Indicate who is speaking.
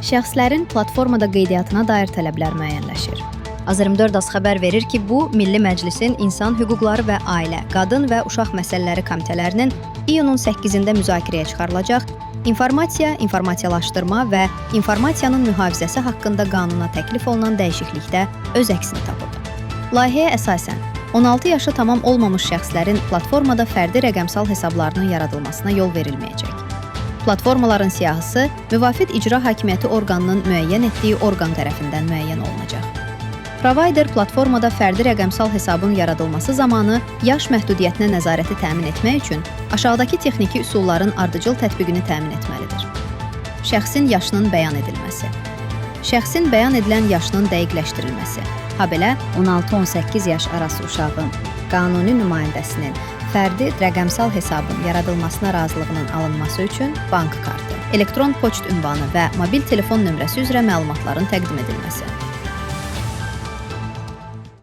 Speaker 1: Şəxslərin platformada qeydiyyatına dair tələblər müəyyənləşir.
Speaker 2: Azər24 xəbər verir ki, bu Milli Məclisin İnsan Hüquqları və Ailə, Qadın və Uşaq Məsələləri Komitələrinin iyunun 8-də müzakirəyə çıxarılacaq informasiya, informasiyalaşdırma və informasiyanın mühafizəsi haqqında qanuna təklif olunan dəyişiklikdə öz əksini tapıb. Layihəyə əsasən 16 yaşı tamam olmamış şəxslərin platformada fərdi rəqəmsal hesablarının yaradılmasına yol verilməyəcək. Platformaların siyahısı müvafiq icra hakimiyyəti orqanının müəyyən etdiyi orqan tərəfindən müəyyən olunacaq. Provayder platformada fərdi rəqəmsal hesabın yaradılması zamanı yaş məhdudiyyətinə nəzarəti təmin etmək üçün aşağıdakı texniki üsulların ardıcıl tətbiqini təmin etməlidir. Şəxsin yaşının bəyan edilməsi. Şəxsin bəyan edilən yaşının dəqiqləşdirilməsi, habelə 16-18 yaş arası uşağın, qanuni nümayəndəsinin fərdi rəqəmsal hesabın yaradılmasına razılığının alınması üçün bank kartı, elektron poçt ünvanı və mobil telefon nömrəsi üzrə məlumatların təqdim edilməsi.